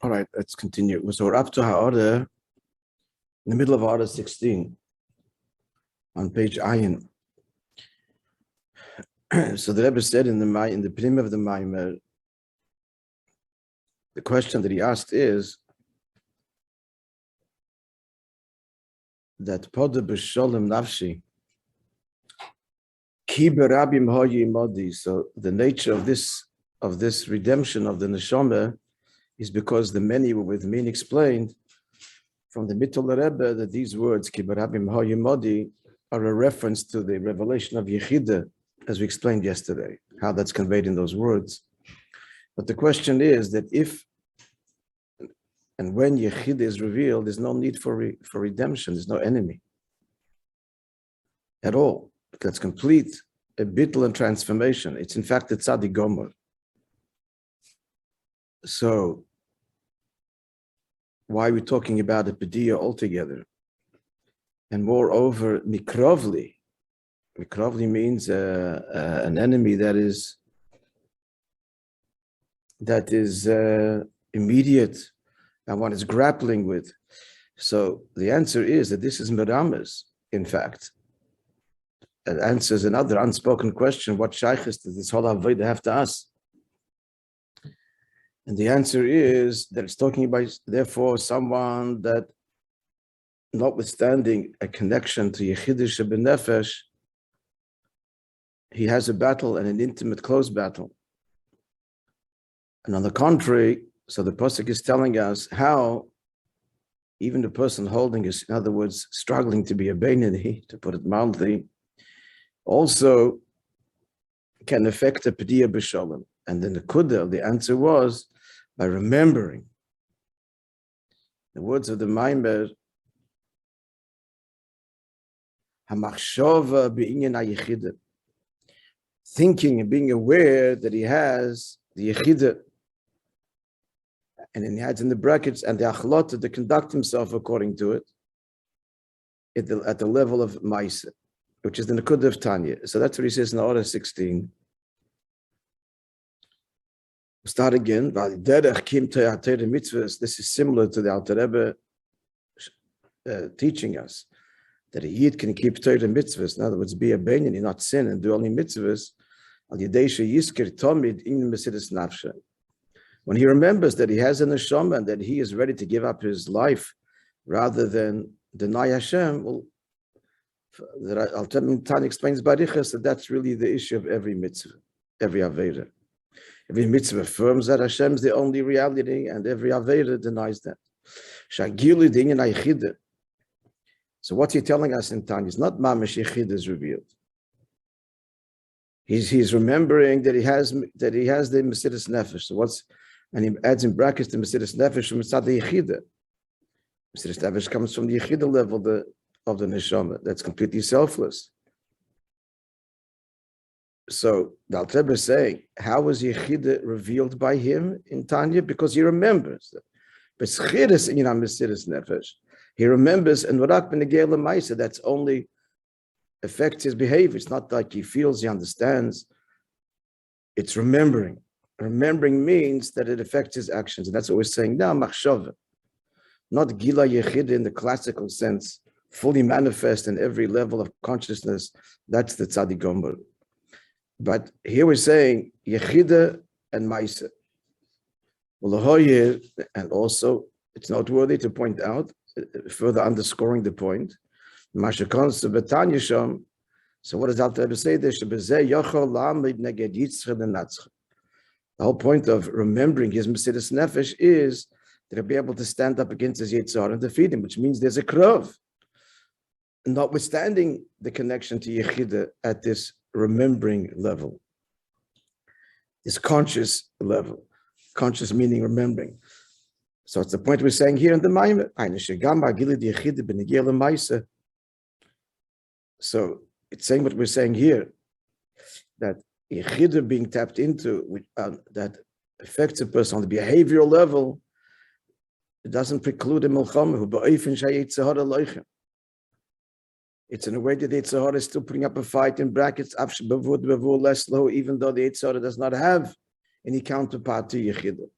All right, let's continue. So we're up to Ha'orah, in the middle of Ha'orah 16, on page Ayin. So the Rebbe said in the beginning of the Maamar, the question that he asked is that Poda B'Sholem Nafshi, Ki Berabim Hoyi Modi. So the nature of this redemption of the neshama is because the many were with me, and explained from the Mittel Rebbe that these words Ki Berabim Hoyi Modi are a reference to the revelation of Yechida, as we explained yesterday, how that's conveyed in those words. But the question is that if and when Yechida is revealed, there's no need for redemption. There's no enemy at all. That's complete a bittul and transformation. It's in fact a tzaddik gomer. So why are we talking about a pediyah altogether? And moreover, mikrovli. Mikrovli means an enemy that is immediate and one is grappling with. So the answer is that this is merames, in fact. It answers another unspoken question: what shaykhis does this whole avodah have to us? And the answer is that it's talking about, therefore, someone that, notwithstanding a connection to Yechidish B'Nefesh, he has a battle and an intimate, close battle. And on the contrary, so the Pasuk is telling us how even the person holding is, in other words, struggling to be a Beinani, to put it mildly, also can affect a Pediyah B'Sholem. And then the answer was by remembering the words of the Maamar, Hamachshova B'inyan HaYechida, thinking and being aware that he has the Yechida, and then he adds in the brackets, and the achlota to conduct himself according to it at the level of Moishe, which is the Nekudah of Tanya. So that's what he says in Ha'orah 16. We'll start again. This is similar to the Alter Rebbe teaching us that a Yid can keep Torah mitzvahs. In other words, be a Beinani, not sin, and do only mitzvahs. When he remembers that he has a neshama and that he is ready to give up his life rather than deny Hashem, well, Tanya explains Barichas that that's really the issue of every mitzvah, every Aveda. Every mitzvah affirms that Hashem is the only reality, and every Aveda denies that. So what's he telling us in Tanya? It's not Mamash Yechida is revealed. He's remembering that he has the Mesiras Nefesh. So and he adds in brackets the Mesiras Nefesh from Mitzad the Yechida. Mesiras Nefesh comes from the Yechida level of the neshama. That's completely selfless. So the Alter Rebbe is saying, how was Yechida revealed by him in Tanya? Because he remembers that. But Schiris in Mesiras Nefesh, he remembers, and Varak ben Negei L'Maisa, that's only affects his behavior. It's not like he feels, he understands. It's remembering. Remembering means that it affects his actions. And that's what we're saying now, machshava. Not gila yechida in the classical sense, fully manifest in every level of consciousness. That's the tzaddik gomer. But here we're saying yechida and maisa. And also, it's noteworthy to point out, further underscoring the point, so what does Alter Rebbe say there? The whole point of remembering his Mesiras Nefesh is that he'll be able to stand up against his Yitzhar and defeat him, which means there's a krav. Notwithstanding the connection to Yechida at this remembering level, this conscious level, conscious meaning remembering. So it's the point we're saying here in the Maamar. So it's saying what we're saying here, that Yechida being tapped into, that affects a person on the behavioral level, it doesn't preclude a milchama. It's in a way that the Yitzhar is still putting up a fight, in brackets, even though the Yitzhar does not have any counterpart to Yechida.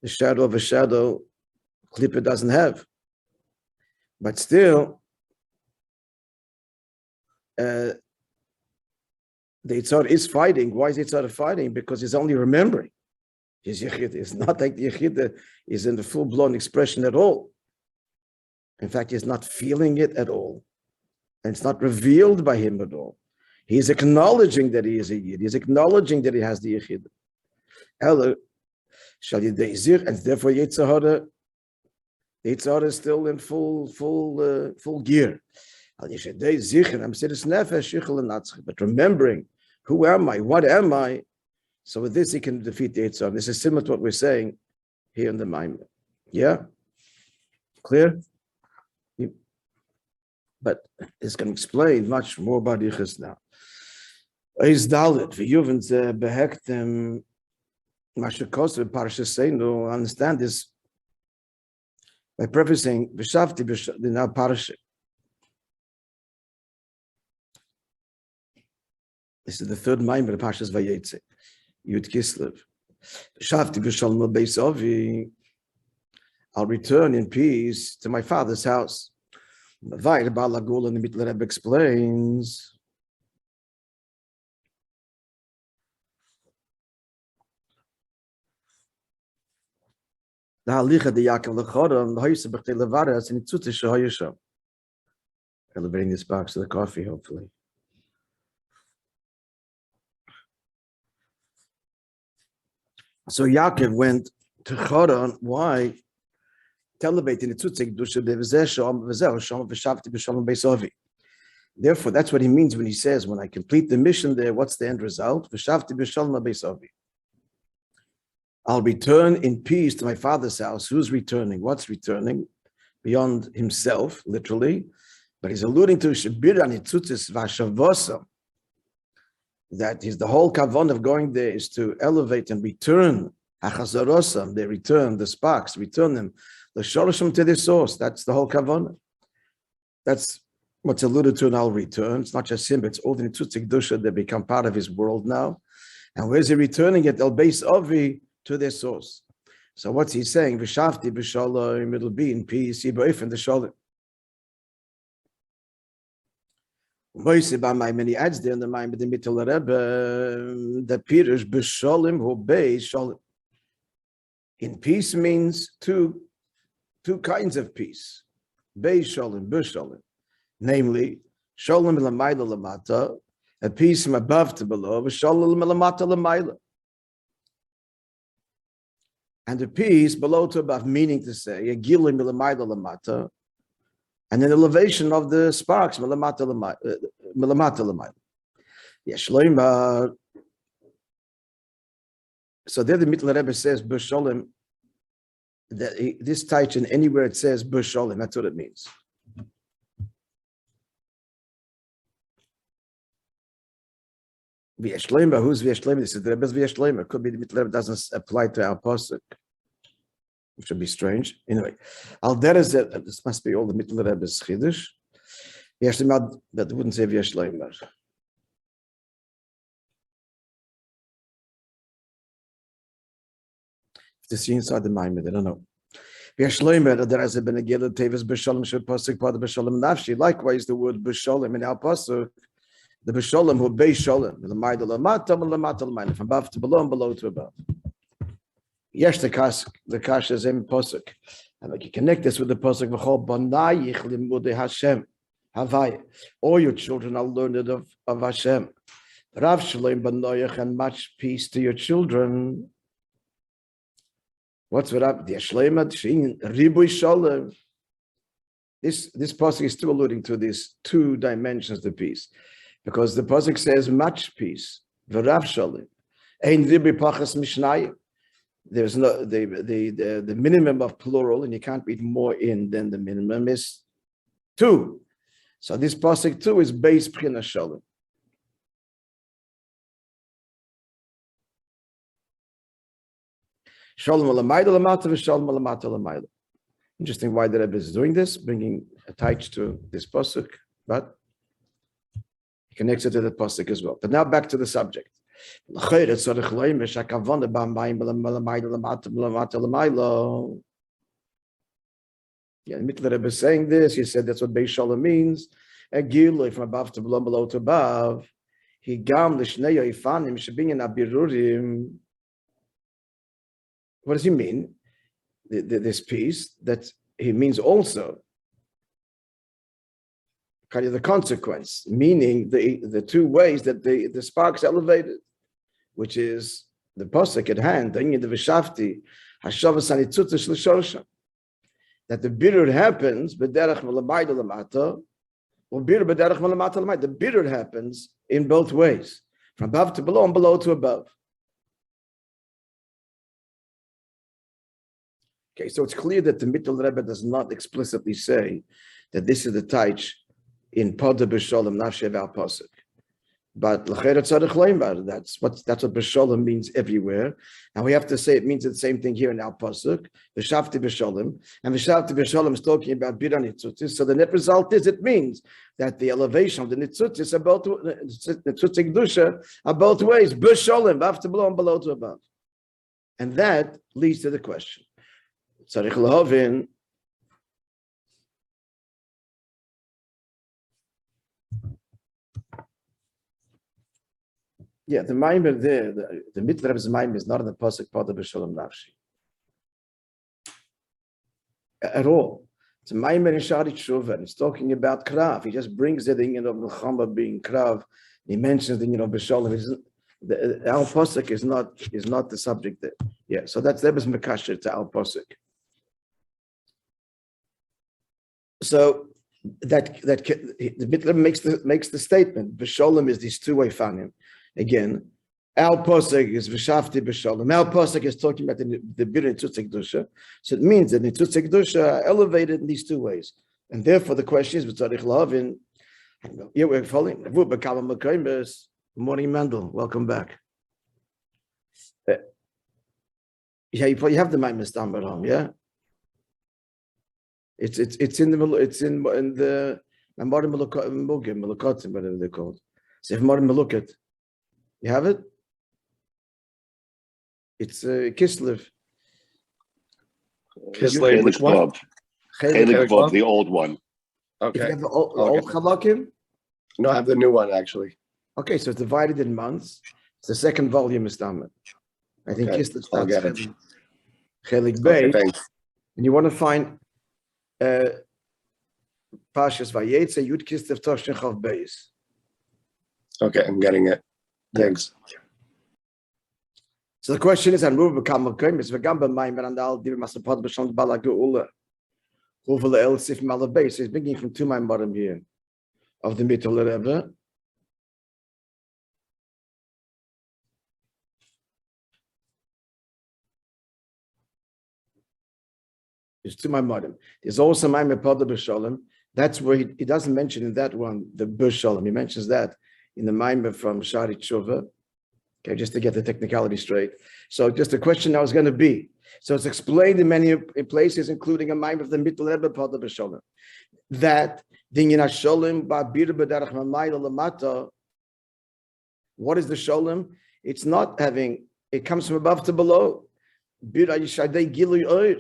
the shadow of a shadow, Klippa doesn't have. But still, the Yitzhar is fighting. Why is Yitzhar fighting? Because he's only remembering. His Yechida is not like the Yechida is in the full-blown expression at all. In fact, he's not feeling it at all. And it's not revealed by him at all. He's acknowledging that he is a Yid. He's acknowledging that he has the Yechida. And therefore Yitzhar is still in full gear. But remembering, who am I? What am I? So with this, he can defeat the Yitzhar. This is similar to what we're saying here in the Maamar. Yeah? Clear? But it's going to explain much more about Yichus now. Is Dalit, V'yuvin behektem, Mashakos, Parashas Seinu, understand this by prefacing, V'shavti, now Parashas. This is the third Maamar of Parashas Vayetze. Yud Kislev. V'shavti b'shalom beis avi. I'll return in peace to my father's house. The Balagul and the Mitler Rebbe explains. The Halicha de Yaakov lechoram the Hoyse b'chtei levaras and Itzute shehoyesham. Elevating this box to the coffee, hopefully. So Yaakov went to Choron. Why? Elevating the Tzutzik Dusha Devzeh Shom V'zeh Shom V'shavti B'Shalom Beis Avi. Therefore, that's what he means when he says, when I complete the mission there, what's the end result? V'shavti B'Shalom Beis Avi. I'll return in peace to my father's house. Who's returning? What's returning? Beyond himself, literally. But he's alluding to Shebiran Itzutzis V'Shavosam. That is the whole kavan of going there is to elevate and return Hachazarosam. They return the sparks, return them. The shoroshim to the source. That's the whole kavanah. That's what's alluded to in I'll return. It's not just him, but it's all the Nitzutzik Dusha that become part of his world now. And where's he returning it? El Beis Avi to their source. So what's he saying? V'shavti b'shalom, it'll be in peace. Yiboif the shalom. Moishe by my many adds there in the mind, but the Mittel Rebbe, the Pirush b'shalom hu beis shalom. In peace means two kinds of peace. Beis shalom, b'shalom. Namely, shalom l'mayla l'mata, a peace from above to below, v'shalom l'mata l'mayla. And a peace below to above, meaning to say, a gilim l'mayla l'mata, and an elevation of the sparks, l'mata l'mayla. Yeshloimah. So there the Mittel Rebbe says, b'shalom, that this taichin, anywhere it says b'shalom, that's what it means. V'yeshleima, who's v'yeshleima? This is the Rebbe's v'yeshleima. It could be the Mittel Rebbe doesn't apply to our pasuk, which would be strange. Anyway, al derez, this must be all the Mittel Rebbe's chiddush. V'yeshleima, that wouldn't say v'yeshleima. To see inside the mind, I don't know. Likewise, the word b'shalom in our pasuk, the b'shalom who b'shalom, from above to below and below to above. Yes, the kash is in pasuk, and like you connect this with the pasuk v'chol banayich limudei Hashem havai. All your children are learned of Hashem. Rav shalom banayich, and much peace to your children. What's what up? The Ashleimad Shin Ribui Shalom. This pasuk is still alluding to these two dimensions of the peace, because the pasuk says much peace. V'rav Shalom. Ein Ribui Pachas Mishnayim. There's no the minimum of plural, and you can't read more in than the minimum is two. So this pasuk two is Beis Pchina Shalom. Shalom alamayla lamata v'shalom alamata lamayla. Interesting why the Rebbe is doing this, bringing a taich to this pasuk, but he connects it to the pasuk as well. But now back to the subject. Yeah, Rabbi is saying this. He said that's what Beishalom means. A gilui from above to below, below to above. He gam l'shnei yoifanim shebinyan abirurim. What does he mean? This piece that he means also kind of the consequence, meaning the two ways that the sparks elevated, which is the posuk at hand, the Hosbati, hashavas hanitzutzish l'shorsha. That the birur happens, b'derech v'lamayda l'mata, or birur b'derech v'lamata l'mayda. The birur happens in both ways, from above to below and below to above. Okay, so it's clear that the Mittel Rebbe does not explicitly say that this is the taich in Pada B'Sholem Nafshev Al Pasuk. But that's what B'Sholem means everywhere. And we have to say it means the same thing here in Al Pasuk, Hosbati B'Sholem. And Hosbati B'Sholem is talking about Bira Nitzutzis. So the net result is it means that the elevation of the Nitzutzis are both Nitzutzis Kedusha are both ways, B'Sholem, above to below and below to above. And that leads to the question. Tzarich lahavin. Yeah, the Maimer there, the Mittel Rebbe's Maimer is not in the pasuk Pada B'Sholem Nafshi at all. It's a Maimer in Shari Tshuva. It's talking about Krav. He just brings the thing of Milchama being Krav. He mentions the B'Sholem. Al pasuk is not the subject there. Yeah, so that's Rebbe's Mekasher to Al pasuk. So that the Mittel makes the statement. B'Sholem is these two-way fanim. Again, Al Posek is Hosbati B'Sholem. Al Posek is talking about the Bir Nitzutzis Kedusha. So it means that Nitzutzis Kedusha are elevated in these two ways. And therefore the question is, Tzarich lahavin. Yeah, we're following. Good morning, Mendel. Welcome back. Yeah, you have the Maimer Stam at home, yeah? It's in the Mamorim Melukotim, whatever they're called. So if Mamorim Melukot, you have it? It's Keslev. Keslev, the old one. Okay. If you have the old Chalakim? No, I have the new one actually. Okay, so it's divided in months. It's the second volume is Talmud. I think Keslev starts Chelik Bey. And you want to find Pashas Vayetze Yud Kislev Toshin Chav Beis. Okay, I'm getting it. Thanks. So the question is, and Ruv become a famous Vagamba Maimer and Al Dir Masapad Bashon Balaguula. Over El Sif Malabay. So he's beginning from two Maimarim here of the Mittel Rebbe. There's two Maimarim. There's also Maimer Pada B'Sholem. That's where he doesn't mention in that one the B'Sholem. He mentions that in the Maimer from Shari Tshuva. Okay, just to get the technicality straight. So just the question now is going to be, so it's explained in many places, including a Maimer of the Mittel Rebbe Pada B'Sholem, that Dinyan HaSholem Ba'bir B'derech Mamayla Lamata. What is the Sholem? It's not having, it comes from above to below. Bir Yishadei Gilui Oir.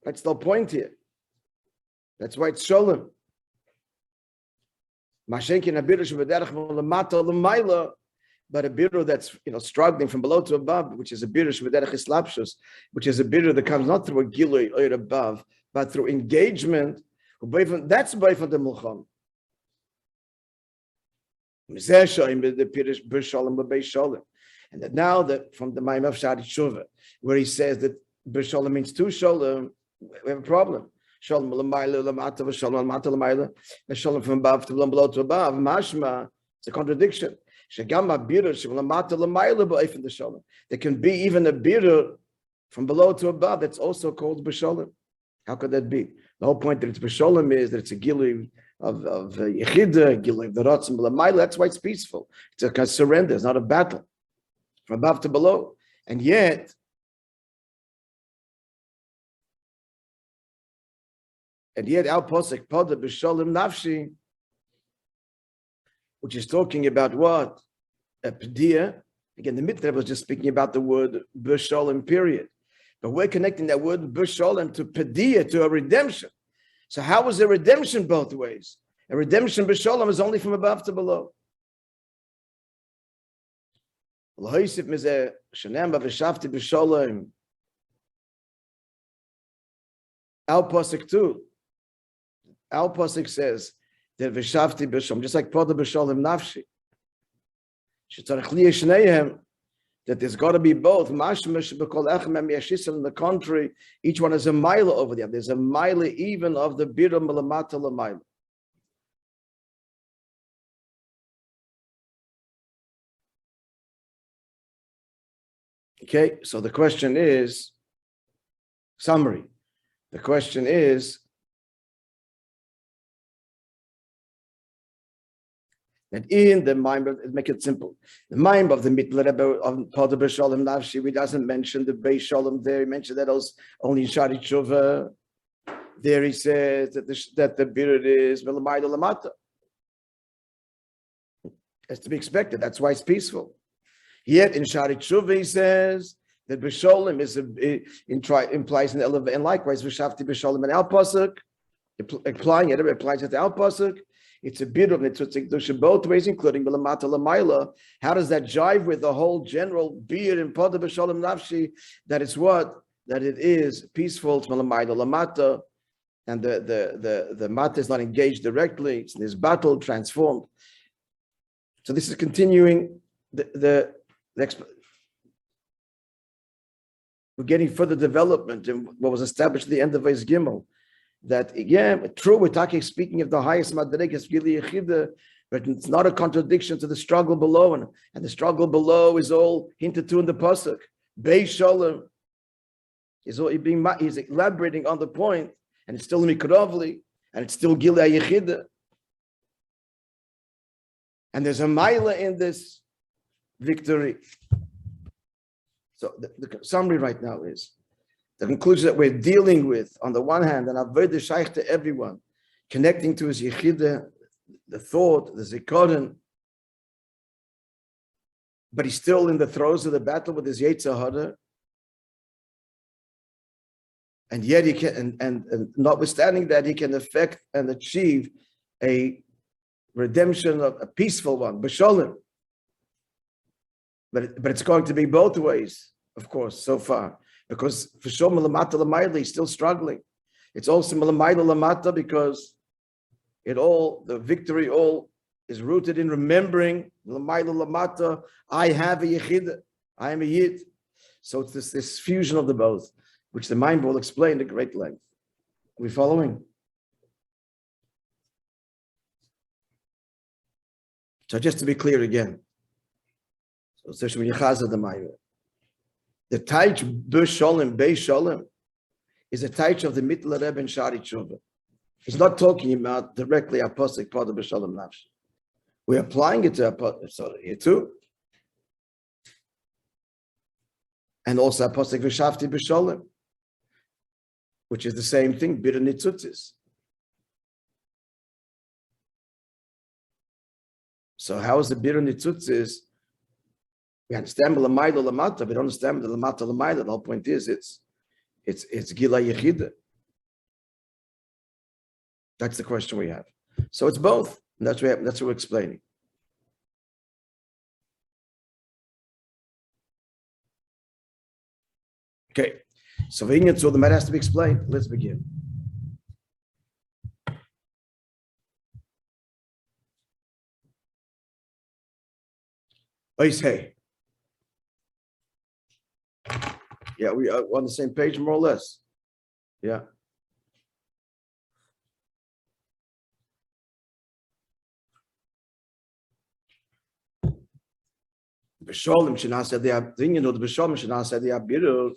That's the point here. That's why it's Sholem. Mashenkin Abirish B'derech Lamata Lamayla. But a birur that's struggling from below to above, which is a birur shvederech islapshus, which is a birur that comes not through a gilui or above, but through engagement. That's by for the mulcham. And that now that from the Maimar of Shari Tshuva, where he says that b'sholem means two sholem, we have a problem. Sholem l'mayla l'mata v'sholem l'mata l'mayla, v'sholem from above to below to above. Mashma, it's a contradiction. There can be even a birur from below to above that's also called b'sholem. How could that be? The whole point that it's b'sholem is that it's a gilui of yechida, gilui of the rotzim b'lamayla. That's why it's peaceful. It's a surrender. It's not a battle from above to below. And yet, our posek pada b'sholem nafshi, which is talking about what? A p'dia, Again, the Mitzvah was just speaking about the word B'Sholem, period. But we're connecting that word B'Sholem to Padiyah, to a redemption. So how is a redemption both ways? A redemption B'Sholem is only from above to below. L'hoisif mizeh shenemba v'shavti b'sholem. Al Pasuk 2. Al Pasuk says that v'shavti b'sholem, just like Poda b'sholem nafshi. Shetzarech liyeh shneihem, that there's got to be both. Mashmash b'kol echem em yashisel, in the contrary, each one has a mile over there. There's a mile even of the birum l'mata l'mile. Okay, so the question is, summary. The question is that in the mind, make it simple. The mind of the Mitler Rebbe of Poda B'Sholem Nafshi, he doesn't mention the Beis Sholem there. He mentioned that only in Shari Tshuva. There he says that the beard is Melamayda Lamata. It's to be expected. That's why it's peaceful. Yet in Shari Tshuva he says that B'Sholem implies an elevator, and likewise V'shavti B'Sholem and Al Pasuk, applying it applies it to Al Pasuk. It's a bit of Nitzutzik both ways, including B'Lamata L'Mayla. How does that jive with the whole general beard in Poda B'Sholem Nafshi, that it's what? That it is peaceful to L'Mayla L'Mata, and the Mata is not engaged directly, it's in this battle transformed. So this is continuing we're getting further development in what was established at the end of Vayz Gimel. That again, true, we're talking, speaking of the highest madregas Gili Yechida, but it's not a contradiction to the struggle below, and the struggle below is all hinted to in the pasuk. Beis Sholem is all he's elaborating on the point, and it's still Mikrovli, and it's still Gili Yechida, and there's a Maila in this victory. So the summary right now is the conclusion that we're dealing with, on the one hand, and Avodah Shaykh to everyone, connecting to his Yechida, the thought, the Zikaron, but he's still in the throes of the battle with his Yetzirah, and yet he can, and notwithstanding that, he can effect and achieve a redemption, of a peaceful one, B'Sholem. But it's going to be both ways, of course, so far. Because for sure, Melamata Lamayla, he's still struggling. It's also Melamayla Lamata because the victory all is rooted in remembering Lamayla Lamata, I have a Yechida, I am a Yid. So it's this fusion of the both, which the mind will explain at great length. Are we following? So just to be clear again, so the Taich B'Sholem, Beis Sholem, is a Taich of the Mitler Rebbe and Shari Tshuva. He's not talking about directly Apostle Poda B'Sholem Nafshi. We're applying it to Apostle here too. And also Apostle V'Shavti B'Sholem, which is the same thing, Bira Nitzutzis. So how is the Bira Nitzutzis? We understand the Lamayla Lamata, we don't understand the Lamata Lamayla. The whole point is it's Gila Yechida. That's the question we have. So it's both. And that's what we're explaining. Okay. So the matter has to be explained. Let's begin. Hey. Yeah, we are on the same page, more or less. Yeah. Besholem shenaseh de'abdinyan, or the besholem shenaseh de'abirur.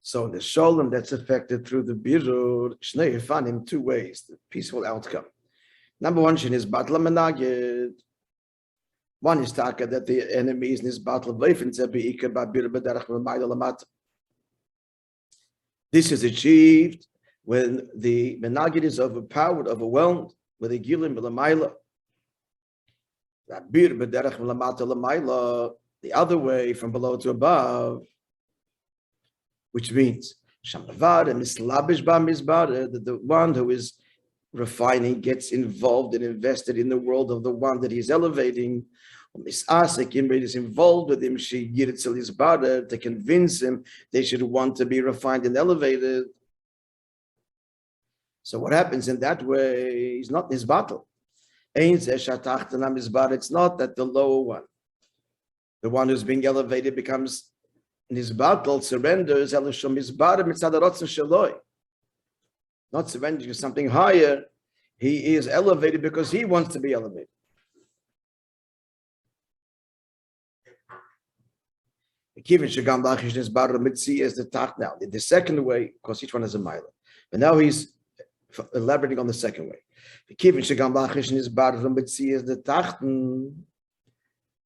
So the sholem that's affected through the birur, shnei fanim, two ways, the peaceful outcome. Number one, shen is batla menagid. One is taka that the enemy is in this battle. This is achieved when the menagid is overpowered, overwhelmed with a gilim b'lamayla. The other way, from below to above, which means that the one who is refining gets involved and invested in the world of the one that he's elevating. Is involved with him, to convince him they should want to be refined and elevated. So what happens in that way is not his battle. It's not that the lower one, the one who's being elevated, becomes in his battle, surrenders, not surrendering to something higher. He is elevated because he wants to be elevated. The second way, of course, each one has a mile. But now he's elaborating on the second way.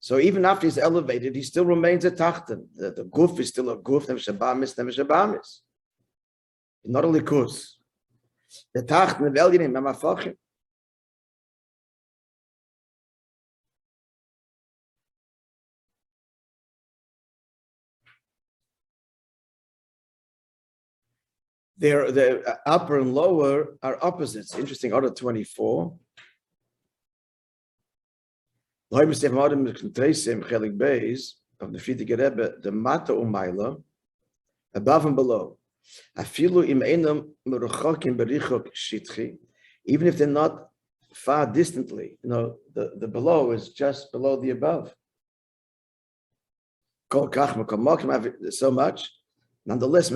So even after he's elevated, he still remains a tachten. The guf is still a guf, not only kus. The tachten of elyonim, mamafachim. The upper and lower are opposites. Interesting. Order 24. Of the Frierdiker Rebbe, the mata umayla, above and below. Even if they're not far distantly, the below is just below the above. So much. Nonetheless,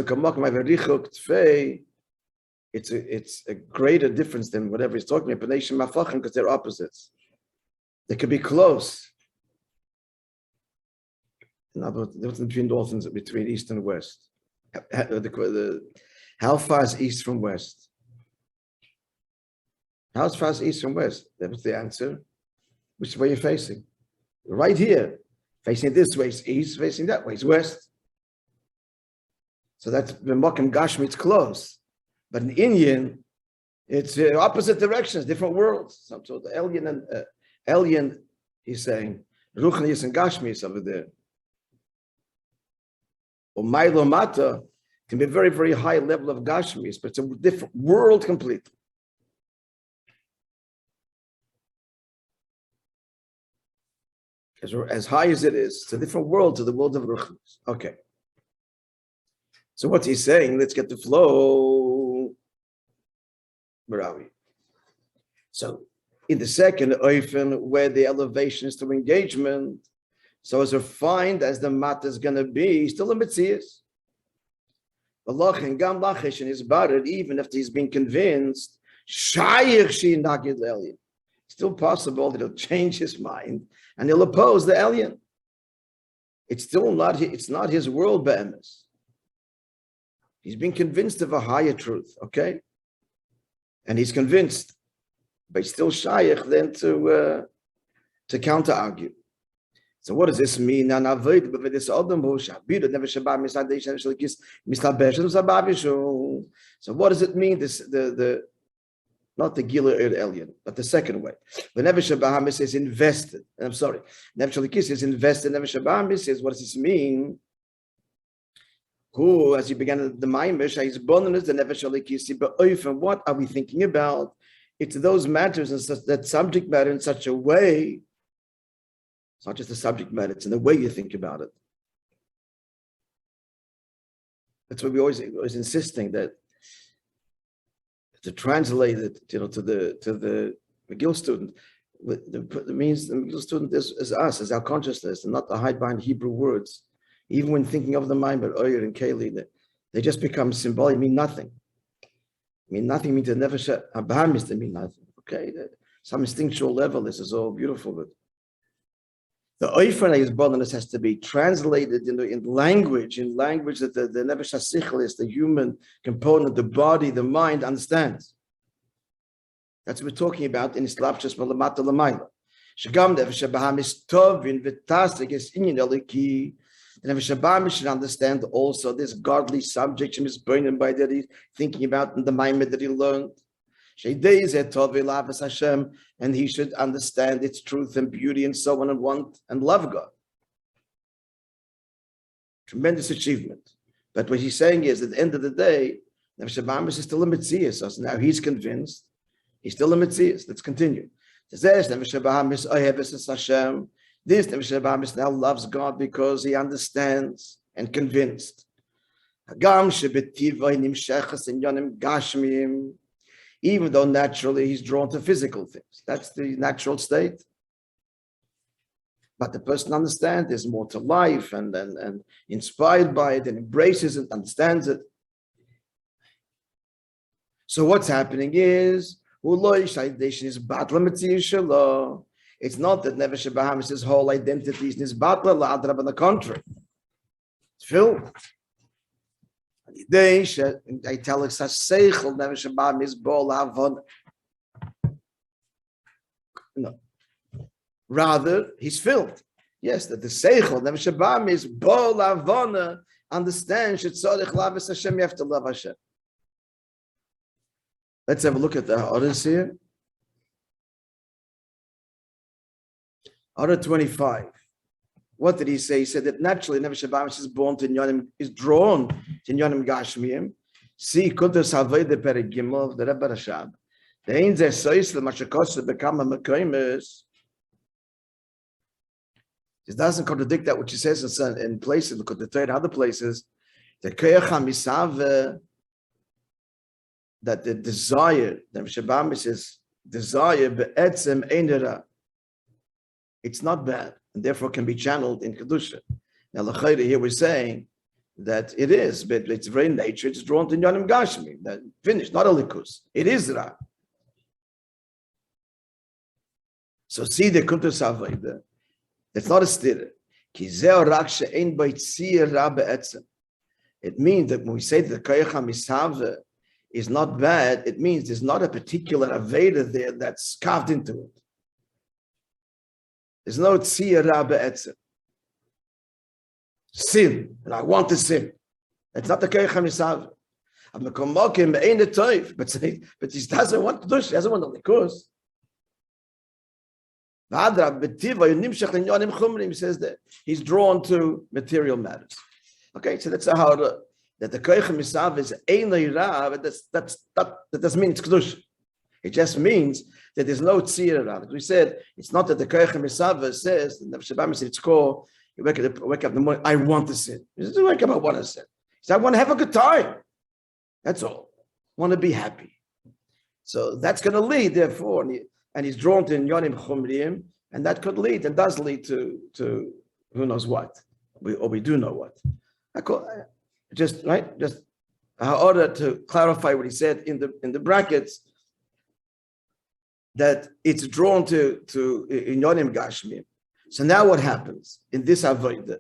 it's a greater difference than whatever he's talking about, because they're opposites. They could be close. In other words, the difference between dolphins between east and west. How far is east from west? How far is east from west? That was the answer. Which way you're facing? Right here. Facing this way is east, facing that way is west. So that's B'mokim Gashmi, it's close. But in Indian, it's opposite directions, different worlds. So the alien, he's saying, Ruchnius and Gashmis over there. Or Milo Mata can be a very, very high level of Gashmis, but it's a different world completely. As high as it is, it's a different world to the world of Ruchnius. Okay. So what's he saying? Let's get the flow. Where are we? So in the second oifen, where the elevation is to engagement, so as refined as the mat is going to be, still a mitzias. Even if he's been convinced, still possible that he'll change his mind and he'll oppose the alien. It's still not. It's not his world, be'emes. He's been convinced of a higher truth, okay? And he's convinced, but he's still shaykh then to counter-argue. So what does this mean? So what does it mean? Not the Gila alien, but the second way. The Nefesh Bahamis is invested. I'm sorry. Nefesh is invested. Nefesh Bahamis is, what does this mean? Who, as you began the Maimish, is bonus the Nefesh Alikisi, but often what are we thinking about? It's those matters and that subject matter in such a way. It's not just the subject matter, it's in the way you think about it. That's what we always insisting that to translate it, to the McGill student, it means the McGill student is us, is our consciousness, and not the hide behind Hebrew words. Even when thinking of the mind, but Oyer and Kaylee, they just become symbolic, mean nothing. Nothing means never Abraham to mean nothing. Okay, some instinctual level, this is all beautiful, but the Oifer is bonus has to be translated in language that the Nefesh HaSichel is the human component, the body, the mind understands. That's what we're talking about in Islapshas Malamata Lamayla. Shagam Nefesh Abraham is Tovin Vitasik is Inyan Eliki. The Nefesh Abraham should understand also this godly subject, is burning by that he's thinking about in the Maimah that he learned. And he should understand its truth and beauty and so on and want and love God. Tremendous achievement. But what he's saying is, at the end of the day, Nefesh Bahamis is still a Metzias. So now he's convinced. He's still a Metzias. Let's continue. This Nefesh Bahamis now loves God because he understands and convinced. Even though naturally he's drawn to physical things. That's the natural state. But the person understands there's more to life and inspired by it and embraces it, understands it. So what's happening is, it's not that Nefesh Bahamis' whole identity is nisbatla, on the contrary. It's filled. No. Rather, he's filled. Yes, that the seichel, Nefesh Bahamis, bol avona, understands shetzorich lavis Hashem, you have to love Hashem. Let's have a look at the others here. Order 25. What did he say? He said that naturally Nefesh Bahamis is born to Inyanim, is drawn to Inyanim Gashmiyim. See, Kuntus Havay the Perigimel of the Rebbe Rashab. The Ein Zeh Sois L'Mashakos become a Mekaymes. It doesn't contradict that which he says in places, look at the third other places. The Koyach HaMisaveh, that the desire, Nefesh Bahamis' desire, be'etzem einera. It's not bad, and therefore can be channeled in Kedusha. Now, l'chayre, here we're saying that it is, but its very nature, it's drawn to Yonim Gashmi. That finished, not a likus. It is Ra. So see the Kuntus Havayda. That's not a stira. Ki zeh rak she'ein b'yitzir ra be'etzem. It means that when we say that the Koyach HaMisaveh is not bad, it means there's not a particular Aveda there that's carved into it. There's no tziyah ra be'etzem. Sin, and I want to sin. That's not the Koyach HaMisaveh. But he doesn't want to do it. He doesn't want the likus. He says that he's drawn to material matters. Okay, so that's how that the Koyach HaMisaveh is Einay Ra, but that doesn't mean it's Kedusha. It just means that there's no tzira around it. We said it's not that the Koyach HaMisaveh says, the Nefesh Bahamis said it's called, you wake up in the morning, I want to sin. He doesn't wake up, I want to sin. He said, I want to have a good time. That's all. I want to be happy. So that's going to lead, therefore, and he's drawn to Yonim Chumriyim, and that could lead, and does lead to who knows what. We do know what. Just in order to clarify what he said in the brackets, that it's drawn to Inyanim Gashmim. So now what happens in this avodah?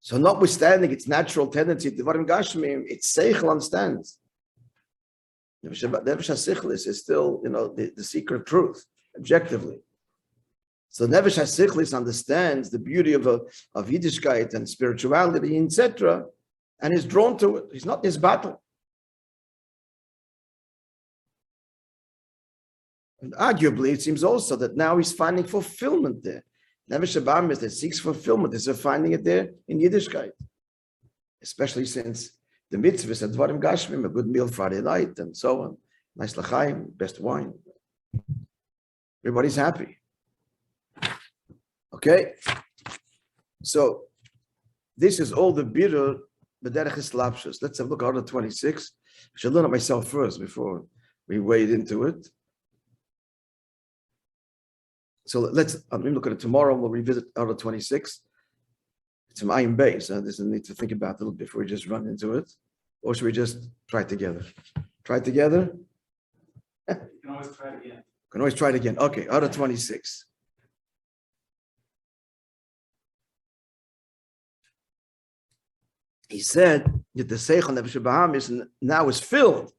So notwithstanding its natural tendency to Devarim Gashmim, its seichel understands. Nefesh HaSichlis is still, the secret truth, objectively. So Nefesh HaSichlis understands the beauty of Yiddishkeit and spirituality, etc., and is drawn to it. He's not in his battle. And arguably, it seems also that now he's finding fulfillment there. Nefesh Bahamis that seeks fulfillment is finding it there in Yiddishkeit, especially since the mitzvahs at Dvarim Gashmim, a good meal Friday night, and so on. Nice l'chaim, best wine. Everybody's happy. Okay? So, this is all the birur, b'derech hislapshus. Let's have a look at order 26. I should learn it myself first before we wade into it. So let's look at it tomorrow. We'll revisit order 26. It's an iron base. There's a need to think about it a little bit before we just run into it. Or should we just try it together? Try it together? You can always try it again. Can always try it again. Okay, order 26. He said that the seichel Nefesh Bahamis now is filled.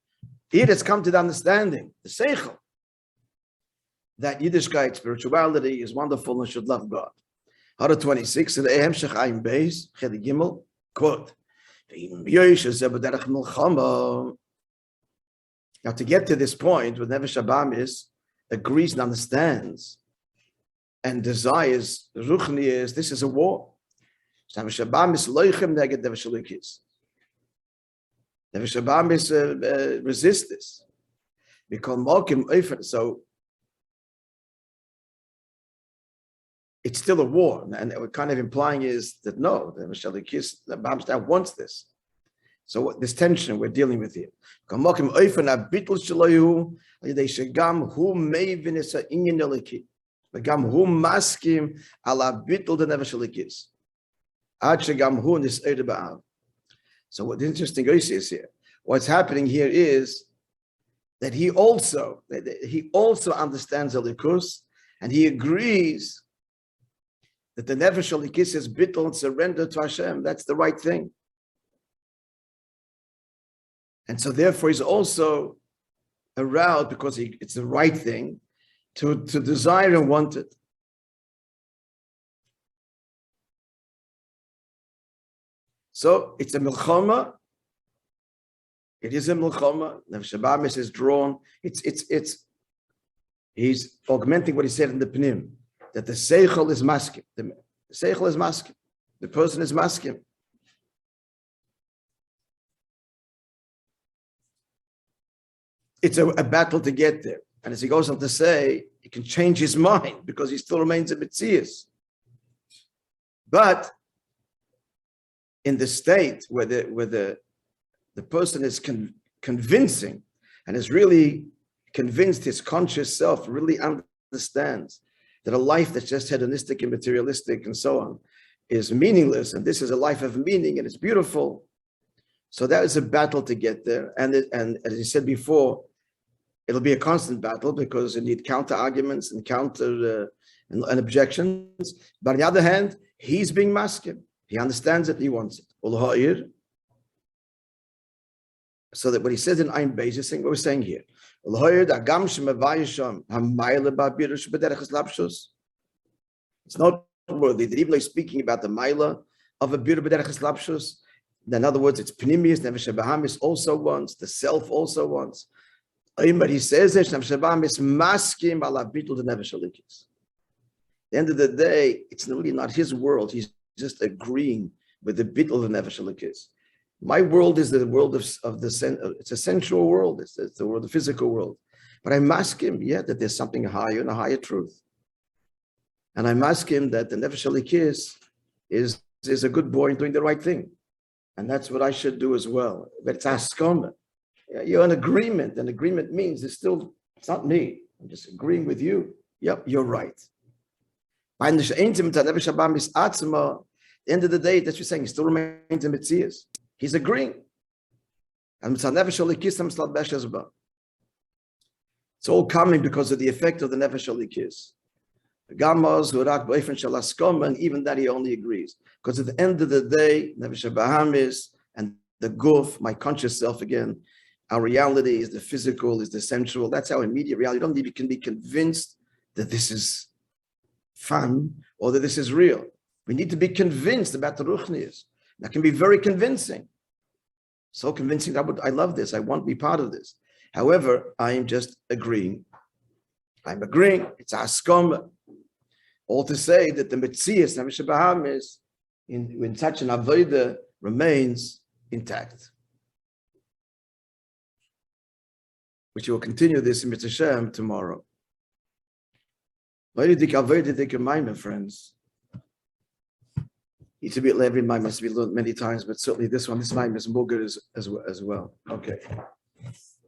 It has come to the understanding, the seichel, that Yiddishkeit, spirituality, is wonderful and should love God. Order 26, in the Ehem Shech Ayin Beis, Chedi Gimel, quote, Now, to get to this point, with Nefesh Abamis agrees and understands and desires Ruchnius, this is a war. Nefesh Abamis loichem neged Nefesh Elikis. Nefesh Abamis resist this. So it's still a war, and what kind of implying is that no, the Nefesh Elikis, the Abamis now wants this. So this tension we're dealing with here. So what interesting is here, what's happening here is that he also understands Elikus, and he agrees that the Nefesh Elikis is bittul and surrender to Hashem. That's the right thing. And so therefore he's also aroused because it's the right thing to desire and want it. So it's a milchama. It is a milchama. Nefesh Abamis is drawn. He's augmenting what he said in the Pnim, that the seichel is maskim. The seichel is maskim. The person is maskim. It's a battle to get there. And as he goes on to say, he can change his mind because he still remains a Metzias. But in the state where the person is convincing and is really convinced, his conscious self really understands that a life that's just hedonistic and materialistic and so on is meaningless, and this is a life of meaning and it's beautiful. So that is a battle to get there. And as he said before, it'll be a constant battle because you need counter arguments and counter and objections. But on the other hand, he's being maskim. He understands it, he wants it. So that what he says in Ein Beis is saying what we're saying here. It's noteworthy that even speaking about the Maila of a bir b'derech lapshus, in other words, it's Pnimius, Nefesh Abamis also wants, the self also wants. But he says that Nefesh Abamis maskim ala bitul the Nefesh Elikis. At the end of the day, it's really not his world. He's just agreeing with the bitul of the Nefesh Elikis. My world is the world of the it's a sensual world. It's the world, the physical world. But I ask him, that there's something higher and a higher truth. And I ask him that the Nefesh Elikis is a good boy and doing the right thing. And that's what I should do as well. But it's askoma. You're in agreement. And agreement means it's not me. I'm just agreeing with you. Yep, you're right. At the end of the day, that's what you're saying. He still remains in Metzias. He's agreeing. And it's all coming because of the effect of the Nefesh Elikis. And even that he only agrees. Because at the end of the day, Nefesh Abamis and the guf, my conscious self again, our reality is the physical, is the sensual. That's our immediate reality. You don't even be convinced that this is fun or that this is real. We need to be convinced about the Ruchnius. That can be very convincing. So convincing that I love this. I want to be part of this. However, I am just agreeing. I'm agreeing. It's askoma. All to say that the Metzias, Nefesh Abamis, in such an avodah remains intact. Which will continue this in Mitzvah Shem tomorrow. Very dik avodah dik my friends. Need to be every mind must be learned many times, but certainly this one is more good as well. Okay.